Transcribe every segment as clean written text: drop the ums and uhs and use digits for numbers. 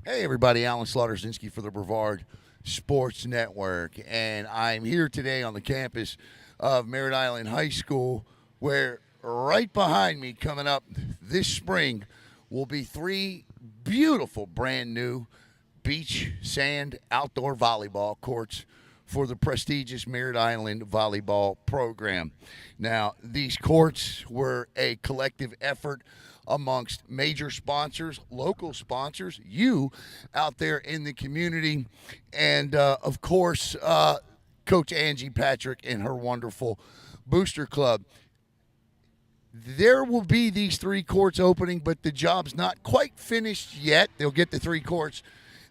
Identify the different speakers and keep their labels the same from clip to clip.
Speaker 1: Hey, everybody, Alan Slaughterzinski for the Brevard Sports Network. And I'm here today on the campus of Merritt Island High School, where right behind me, coming up this spring, will be three beautiful brand new beach, sand, outdoor volleyball courts for the prestigious Merritt Island volleyball program. Now, these courts were a collective effort amongst major sponsors, local sponsors, you out there in the community, and of course, Coach Angie Patrick and her wonderful booster club. There will be these three courts opening, but the job's not quite finished yet. They'll get the three courts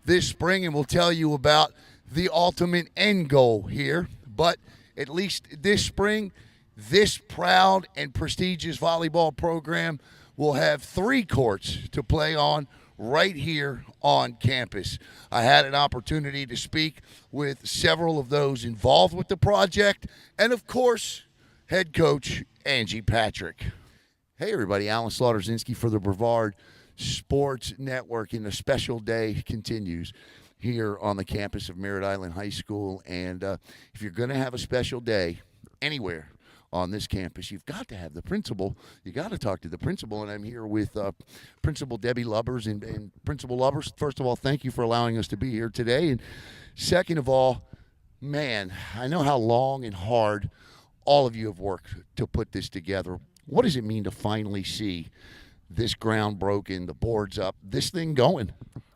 Speaker 1: this spring, and we'll tell you about the ultimate end goal here. But at least this spring, this proud and prestigious volleyball program will have three courts to play on right here on campus. I had an opportunity to speak with several of those involved with the project, and of course, head coach Angie Patrick. Hey everybody, Alan Slaughterzinski for the Brevard Sports Network, and a special day continues here on the campus of Merritt Island High School. And if you're going to have a special day anywhere on this campus, you've got to have the principal. You got to talk to the principal, and I'm here with Principal Debbie Lubbers. And Principal Lubbers, first of all, thank you for allowing us to be here today. And second of all, man, I know how long and hard all of you have worked to put this together. What does it mean to finally see this ground broken, the boards up, this thing going?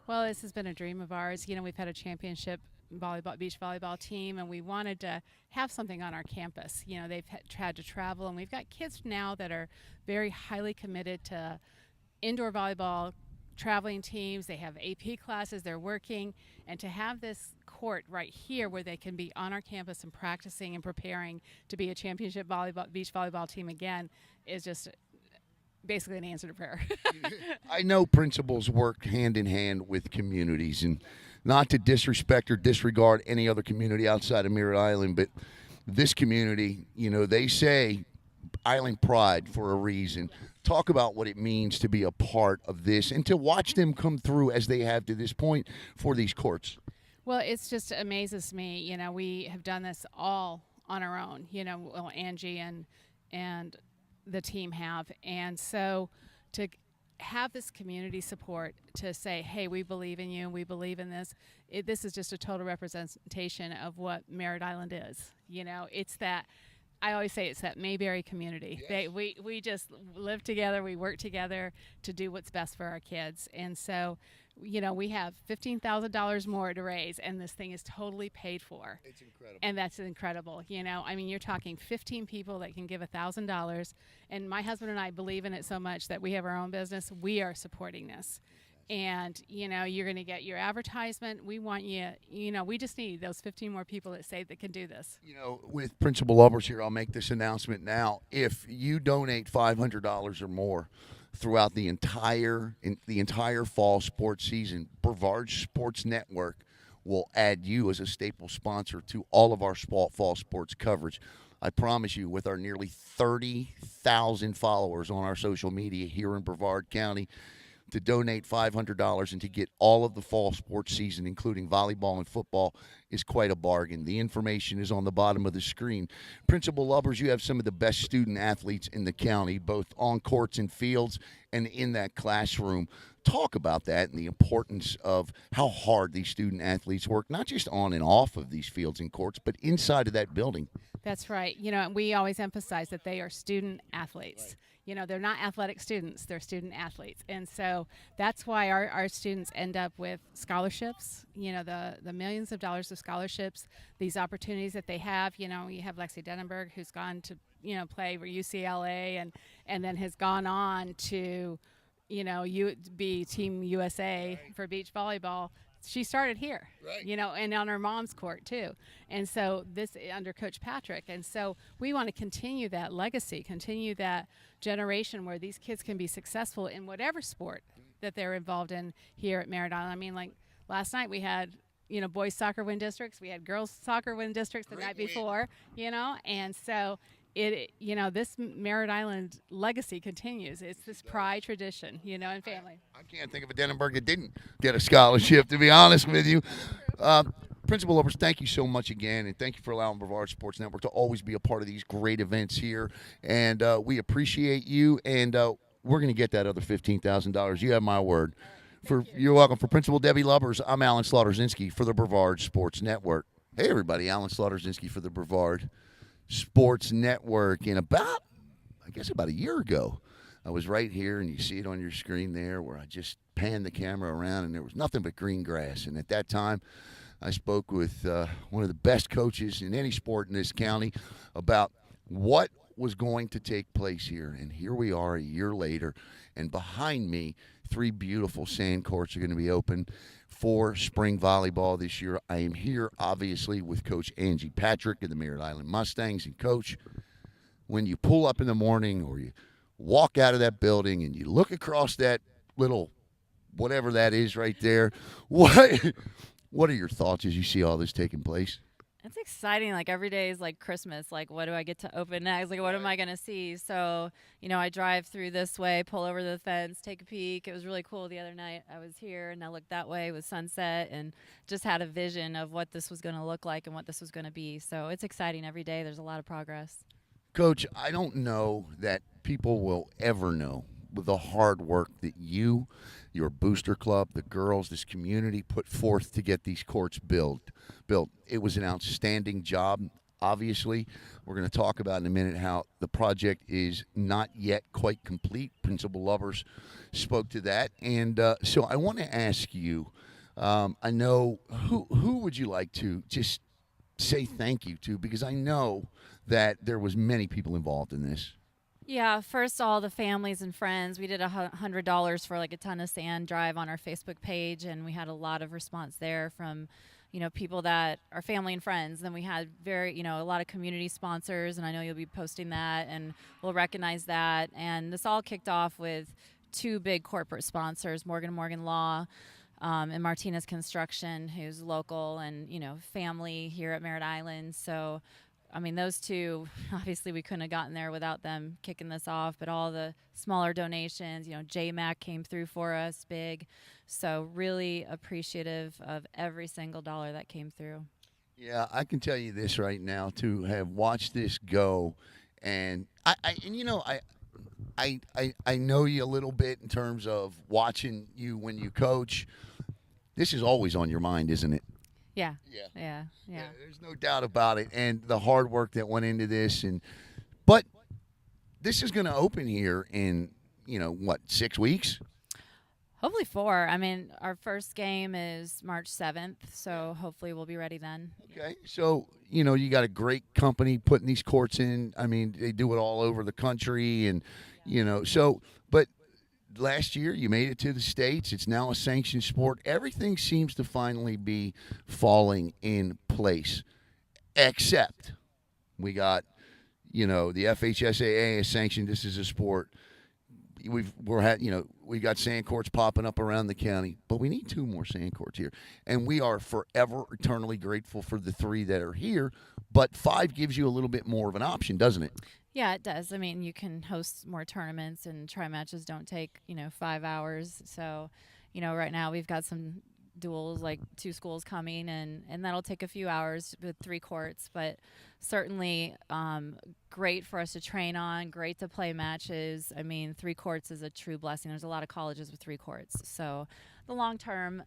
Speaker 2: Well, this has been a dream of ours. We've had a championship beach volleyball team, and we wanted to have something on our campus. They've had to travel, and we've got kids now that are very highly committed to indoor volleyball, traveling teams. They have AP classes, they're working, and to have this court right here where they can be on our campus and practicing and preparing to be a championship beach volleyball team again is just basically an answer to prayer.
Speaker 1: I know principals work hand in hand with communities, and not to disrespect or disregard any other community outside of Merritt Island, but this community, they say island pride for a reason. Talk about what it means to be a part of this and to watch them come through as they have to this point for these courts.
Speaker 2: Well, it's just amazes me. We have done this all on our own. Angie and the team have, and so to have this community support to say, hey, we believe in you, we believe in this. This is just a total representation of what Merritt Island is. It's that, I always say it's that Mayberry community.
Speaker 1: Yes.
Speaker 2: We just live together, we work together to do what's best for our kids. And so, we have $15,000 more to raise, and this thing is totally paid for.
Speaker 1: It's incredible.
Speaker 2: And that's incredible. You're talking 15 people that can give $1,000. And my husband and I believe in it so much that we have our own business. We are supporting this. And, you're going to get your advertisement. We want you, we just need those 15 more people that can do this.
Speaker 1: With Principal Lubbers here, I'll make this announcement now. If you donate $500 or more throughout the entire fall sports season, Brevard Sports Network will add you as a staple sponsor to all of our fall sports coverage. I promise you, with our nearly 30,000 followers on our social media here in Brevard County, to donate $500 and to get all of the fall sports season, including volleyball and football, is quite a bargain. The information is on the bottom of the screen. Principal Lubbers, you have some of the best student athletes in the county, both on courts and fields and in that classroom. Talk about that and the importance of how hard these student athletes work, not just on and off of these fields and courts, but inside of that building.
Speaker 2: That's right. We always emphasize that they are student athletes. Right. They're not athletic students, they're student athletes. And so that's why our students end up with scholarships, the millions of dollars of scholarships, these opportunities that they have. You have Lexi Denenberg, who's gone to, play for UCLA and then has gone on to, be Team USA for beach volleyball. She started here, right. And on her mom's court too. And so this under Coach Patrick. And so we want to continue that legacy, continue that generation where these kids can be successful in whatever sport that they're involved in here at Merritt Island. Like last night we had, boys soccer win districts. We had girls soccer win districts the night before, and so this Merritt Island legacy continues. It's this pride, tradition, and family.
Speaker 1: I can't think of a Denenberg that didn't get a scholarship, to be honest with you. Principal Lubbers, thank you so much again, and thank you for allowing Brevard Sports Network to always be a part of these great events here. And we appreciate you, and we're going to get that other $15,000. You have my word. You're welcome. For Principal Debbie Lubbers, I'm Alan Slaughterzinski for the Brevard Sports Network. Hey, everybody, Alan Slaughterzinski for the Brevard Sports Network. And about a year ago, I was right here, and you see it on your screen there, where I just panned the camera around, and there was nothing but green grass. And at that time, I spoke with one of the best coaches in any sport in this county about what was going to take place here. And here we are a year later, and behind me, 3 beautiful sand courts are going to be open for spring volleyball this year. I am here, obviously, with Coach Angie Patrick of the Merritt Island Mustangs. And, Coach, when you pull up in the morning or you walk out of that building and you look across that little whatever that is right there, what are your thoughts as you see all this taking place?
Speaker 3: It's exciting. Like, every day is like Christmas. Like, what do I get to open next? Like, what am I going to see? So, I drive through this way, pull over the fence, take a peek. It was really cool the other night. I was here, and I looked that way with sunset and just had a vision of what this was going to look like and what this was going to be. So it's exciting every day. There's a lot of progress.
Speaker 1: Coach, I don't know that people will ever know the hard work that your booster club, the girls, this community put forth to get these courts built. It was an outstanding job. Obviously, we're going to talk about in a minute how the project is not yet quite complete. Principal Lubbers spoke to that. And so I want to ask you, I know, who would you like to just say thank you to? Because I know that there was many people involved in this.
Speaker 3: Yeah, first all the families and friends. We did $100 for like a ton of sand drive on our Facebook page, and we had a lot of response there from, people that are family and friends. Then we had a lot of community sponsors, and I know you'll be posting that, and we'll recognize that. And this all kicked off with 2 big corporate sponsors, Morgan & Morgan Law and Martinez Construction, who's local and, family here at Merritt Island. So, those 2, obviously we couldn't have gotten there without them kicking this off, but all the smaller donations, JMAC came through for us big. So really appreciative of every single dollar that came through.
Speaker 1: Yeah, I can tell you this right now, to have watched this go, and I know you a little bit in terms of watching you when you coach. This is always on your mind, isn't it?
Speaker 3: Yeah.
Speaker 1: There's no doubt about it, and the hard work that went into this, but this is going to open here in 6 weeks.
Speaker 3: Hopefully 4. Our first game is March 7th, so hopefully we'll be ready then.
Speaker 1: Okay, so you got a great company putting these courts in. They do it all over the country, and but last year you made it to the States. It's now a sanctioned sport. Everything seems to finally be falling in place, except we got the FHSAA is sanctioned this is a sport. We got sand courts popping up around the county, but we need 2 more sand courts here, and we are forever eternally grateful for the 3 that are here. But 5 gives you a little bit more of an option, doesn't it?
Speaker 3: Yeah, it does. You can host more tournaments, and tri-matches don't take 5 hours. So, right now we've got some duels, like 2 schools coming, and that'll take a few hours with 3 courts. But certainly great for us to train on, great to play matches. 3 courts is a true blessing. There's a lot of colleges with 3 courts. So the long term,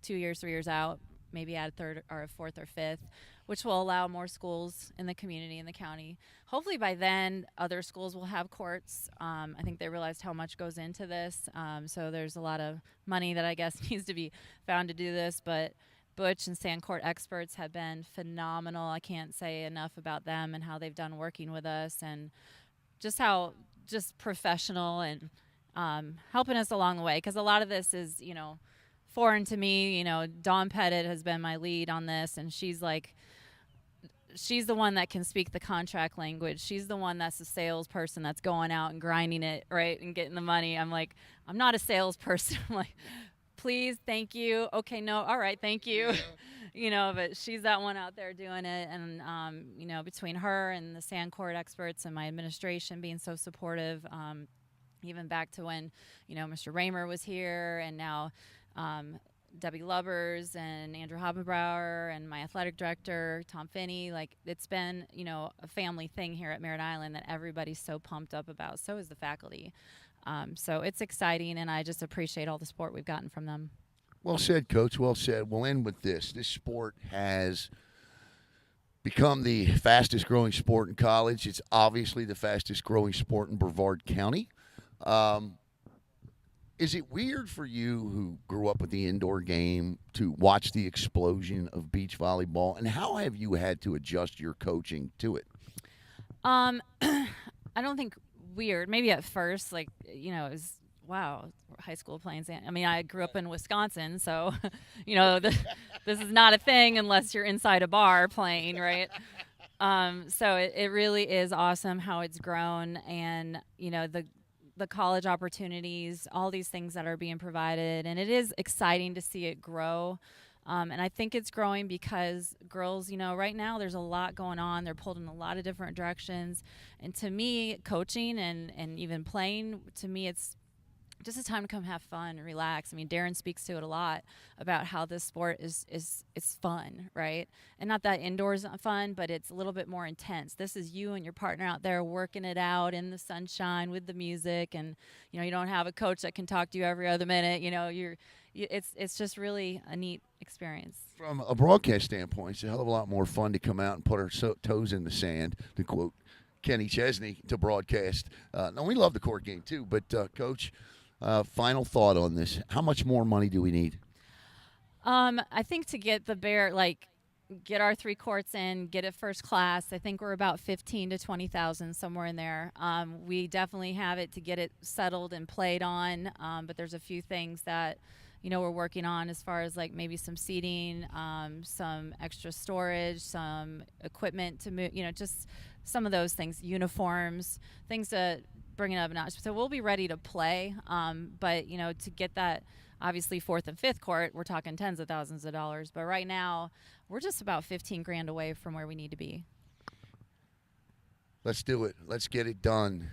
Speaker 3: 2 years, 3 years out, maybe add a 3rd or a 4th or 5th, which will allow more schools in the community, in the county. Hopefully by then, other schools will have courts. I think they realized how much goes into this. So there's a lot of money that I guess needs to be found to do this. But Butch and sand court experts have been phenomenal. I can't say enough about them and how they've done working with us, and just how professional and helping us along the way. Because a lot of this is, foreign to me. Dawn Pettit has been my lead on this, and she's the one that can speak the contract language. She's the one that's the salesperson that's going out and grinding it, right, and getting the money. I'm not a salesperson. I'm like, please, thank you. Okay, no, all right, thank you. But she's that one out there doing it. And, between her and the sand court experts and my administration being so supportive, even back to when, Mr. Raymer was here, and now Debbie Lubbers and Andrew Hoppenbauer and my athletic director, Tom Finney. Like, it's been, a family thing here at Merritt Island that everybody's so pumped up about. So is the faculty. So it's exciting, and I just appreciate all the support we've gotten from them.
Speaker 1: Well said, Coach. Well said. We'll end with this. This sport has become the fastest growing sport in college. It's obviously the fastest growing sport in Brevard County. Is it weird for you, who grew up with the indoor game, to watch the explosion of beach volleyball? And how have you had to adjust your coaching to it?
Speaker 3: I don't think weird. Maybe at first, it was, wow, high school playing sand. I mean, I grew up in Wisconsin, so, this is not a thing unless you're inside a bar playing, right? So it really is awesome how it's grown, and, the college opportunities, all these things that are being provided. And it is exciting to see it grow. And I think it's growing because girls, right now there's a lot going on. They're pulled in a lot of different directions. And to me, coaching and even playing, to me, it's just a time to come have fun and relax. I mean, Darren speaks to it a lot about how this sport is fun, right? And not that indoors fun, but it's a little bit more intense. This is you and your partner out there working it out in the sunshine with the music, and you don't have a coach that can talk to you every other minute. It's just really a neat experience.
Speaker 1: From a broadcast standpoint, it's a hell of a lot more fun to come out and put our toes in the sand, to quote Kenny Chesney, to broadcast. Now, we love the court game too, but Coach, final thought on this. How much more money do we need?
Speaker 3: I think to get get our 3 courts in, get it first class, I think we're about 15 to 20,000, somewhere in there. We definitely have it to get it settled and played on, but there's a few things that, we're working on, as far as maybe some seating, some extra storage, some equipment to move, just some of those things, uniforms, things to bring it up a notch. So we'll be ready to play, but to get that, obviously 4th and 5th court, we're talking tens of thousands of dollars. But right now, we're just about 15 grand away from where we need to be.
Speaker 1: Let's do it. Let's get it done.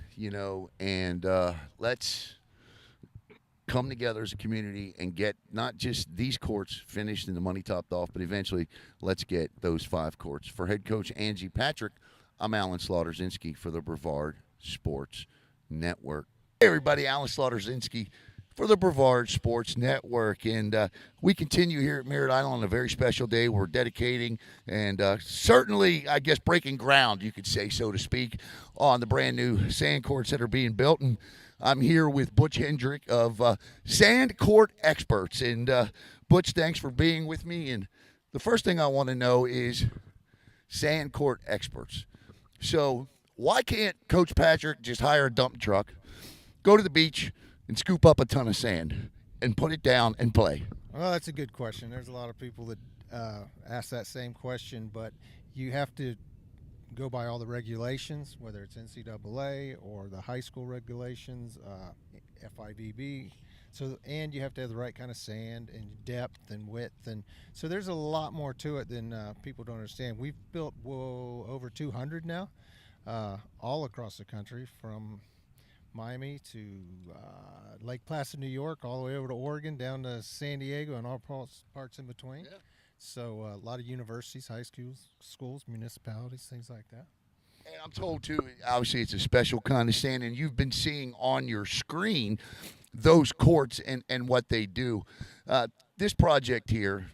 Speaker 1: And let's come together as a community and get not just these courts finished and the money topped off, but eventually let's get those 5 courts. For head coach Angie Patrick, I'm Alan Slaughter-Zinski for the Brevard Sports Network. Hey everybody, Alan Slaughter-Zinski for the Brevard Sports Network, and we continue here at Merritt Island on a very special day. We're dedicating and certainly, I guess, breaking ground, you could say, so to speak, on the brand new sand courts that are being built. And I'm here with Butch Hendrick of Sand Court Experts. And Butch, thanks for being with me. And the first thing I want to know is Sand Court Experts. So why can't Coach Patrick just hire a dump truck, go to the beach, and scoop up a ton of sand and put it down and play?
Speaker 4: Well, that's a good question. There's a lot of people that ask that same question, but you have to go by all the regulations, whether it's NCAA or the high school regulations, FIVB. And you have to have the right kind of sand and depth and width, and so there's a lot more to it than people don't understand. We've built over 200 now, all across the country, from Miami to Lake Placid, New York, all the way over to Oregon, down to San Diego, and all parts in between. Yeah. So a lot of universities, high schools, municipalities, things like that.
Speaker 1: And I'm told, too, obviously it's a special kind of sand, and you've been seeing on your screen those courts and what they do. This project here,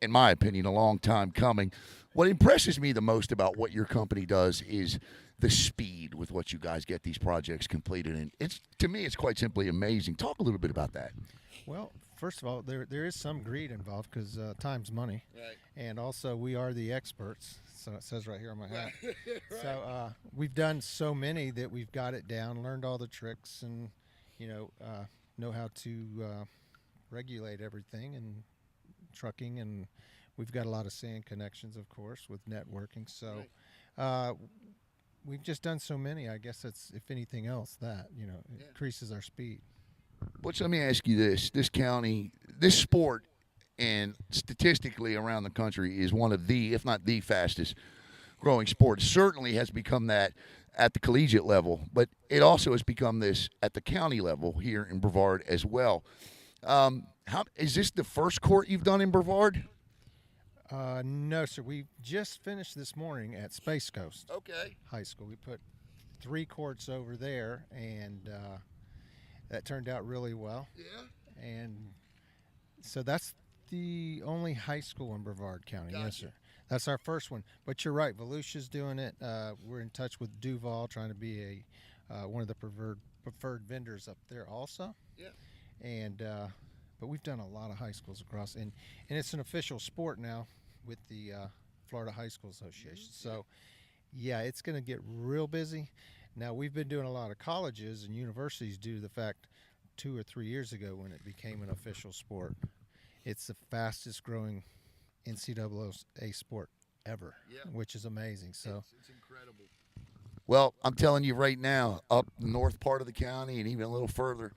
Speaker 1: in my opinion, a long time coming. What impresses me the most about what your company does is the speed with which you guys get these projects completed. And to me, it's quite simply amazing. Talk a little bit about that.
Speaker 4: Well, first of all, there is some greed involved, because time's money.
Speaker 1: Right.
Speaker 4: And also, we are the experts. So it says right here on my hat.
Speaker 1: Right.
Speaker 4: So we've done so many that we've got it down, learned all the tricks, and know how to regulate everything and trucking, and we've got a lot of sand connections, of course, with networking. So we've just done so many. I guess it's, if anything else, that increases our speed.
Speaker 1: Butch, let me ask you this. This county, this sport, and statistically around the country is one of the, if not the fastest growing sport. Certainly has become that at the collegiate level, but it also has become this at the county level here in Brevard as well. Is this the first court you've done in Brevard?
Speaker 4: No, sir. We just finished this morning at Space Coast
Speaker 1: Okay.
Speaker 4: High School. We put 3 courts over there, and that turned out really well.
Speaker 1: Yeah.
Speaker 4: And so that's the only high school in Brevard County.
Speaker 1: Gotcha.
Speaker 4: Yes, sir. That's our first one. But you're right. Volusia's doing it. We're in touch with Duval, trying to be one of the preferred vendors up there also.
Speaker 1: Yeah.
Speaker 4: And but we've done a lot of high schools across, and it's an official sport now with the Florida High School Association. So, yeah, it's going to get real busy. Now, we've been doing a lot of colleges and universities due to the fact 2 or 3 years ago when it became an official sport. It's the fastest growing NCAA sport ever, which is amazing. So
Speaker 1: it's incredible. Well, I'm telling you right now, up the north part of the county and even a little further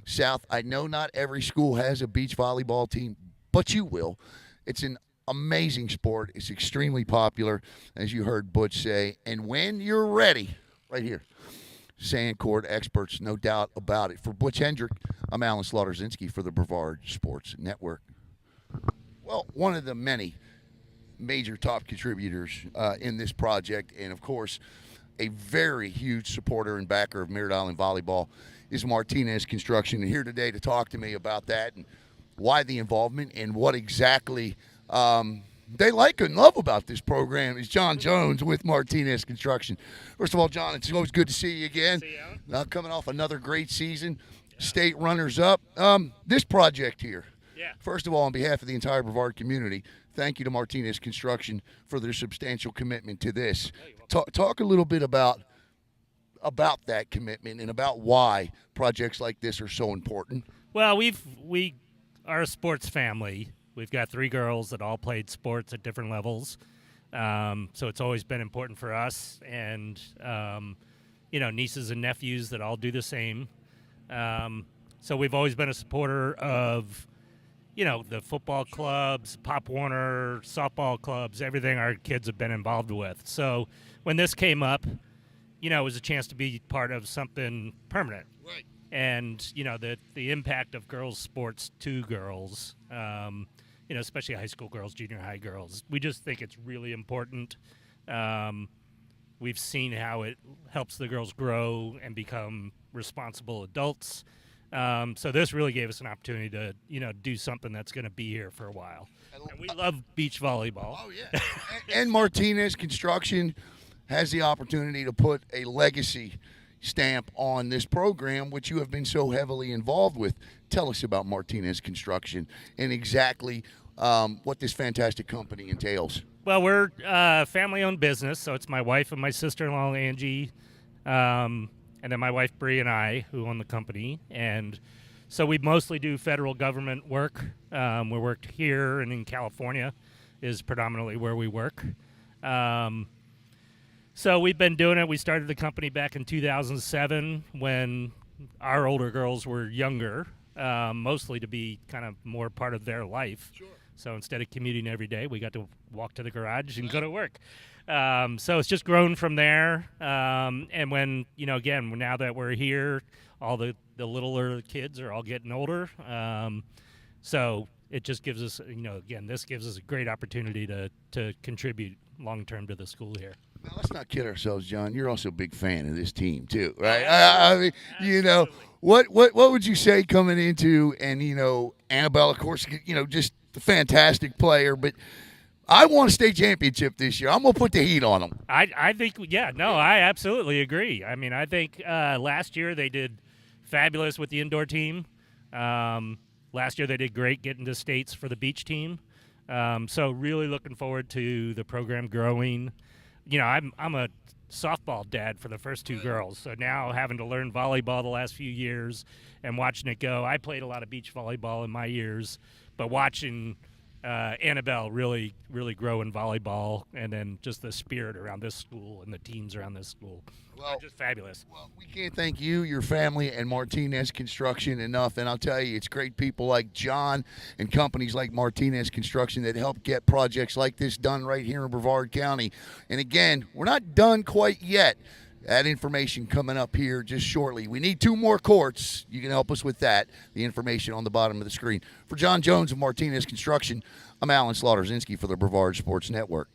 Speaker 1: south, I know not every school has a beach volleyball team, but you will. It's an amazing sport. It's extremely popular, as you heard Butch say. And when you're ready, right here, sand court experts, no doubt about it. For Butch Hendrick, I'm Alan Slaughter-Zinski for the Brevard Sports Network. Well, one of the many major top contributors in this project, and of course, a very huge supporter and backer of Merritt Island Volleyball, is Martinez Construction. And here today to talk to me about that and why the involvement and what exactly they like and love about this program is John Jones with Martinez Construction. First of all, John, it's always good to see you again.
Speaker 5: See you,
Speaker 1: Alan. Coming off another great season, state runners-up. This project here, first of all, on behalf of the entire Brevard community, thank you to Martinez Construction for their substantial commitment to this. Talk a little bit about that commitment and about why projects like this are so important.
Speaker 5: Well, we are a sports family. We've got 3 girls that all played sports at different levels, so it's always been important for us. And nieces and nephews that all do the same. So we've always been a supporter of the football clubs, Pop Warner, softball clubs, everything our kids have been involved with. So when this came up, it was a chance to be part of something permanent.
Speaker 1: Right.
Speaker 5: And, the impact of girls' sports to girls, especially high school girls, junior high girls, we just think it's really important. We've seen how it helps the girls grow and become responsible adults. So this really gave us an opportunity to, do something that's going to be here for a while. And we love beach volleyball.
Speaker 1: Oh, yeah. and Martinez Construction has the opportunity to put a legacy stamp on this program, which you have been so heavily involved with. Tell us about Martinez Construction and exactly what this fantastic company entails.
Speaker 5: Well, we're a family-owned business, so it's my wife and my sister-in-law, Angie, and then my wife, Bree, and I, who own the company. And so we mostly do federal government work. We work here and in California is predominantly where we work. So we've been doing it. We started the company back in 2007 when our older girls were younger, mostly to be kind of more part of their life.
Speaker 1: Sure.
Speaker 5: So instead of commuting every day, we got to walk to the garage and go to work. So it's just grown from there. And when, again, now that we're here, all the littler kids are all getting older. So it just gives us, again, this gives us a great opportunity to contribute long-term to the school here.
Speaker 1: Now, let's not kid ourselves, John. You're also a big fan of this team, too, right? I mean, what would you say coming into, and, Annabelle, of course, just a fantastic player, but I want a state championship this year. I'm going to put the heat on them.
Speaker 5: I think, I absolutely agree. I mean, I think last year they did fabulous with the indoor team. Last year they did great getting to states for the beach team. So really looking forward to the program growing. I'm a softball dad for the first 2 girls, so now having to learn volleyball the last few years and watching it go. I played a lot of beach volleyball in my years, but watching Annabelle really growing volleyball, and then just the spirit around this school and the teams around this school.
Speaker 1: Well,
Speaker 5: Just fabulous.
Speaker 1: Well, we can't thank you, your family, and Martinez Construction enough. And I'll tell you, it's great people like John and companies like Martinez Construction that help get projects like this done right here in Brevard County. And again, we're not done quite yet. That information coming up here just shortly. We need 2 more courts. You can help us with that. The information on the bottom of the screen. For John Jones of Martinez Construction, I'm Alan Slaughter-Zinski for the Brevard Sports Network.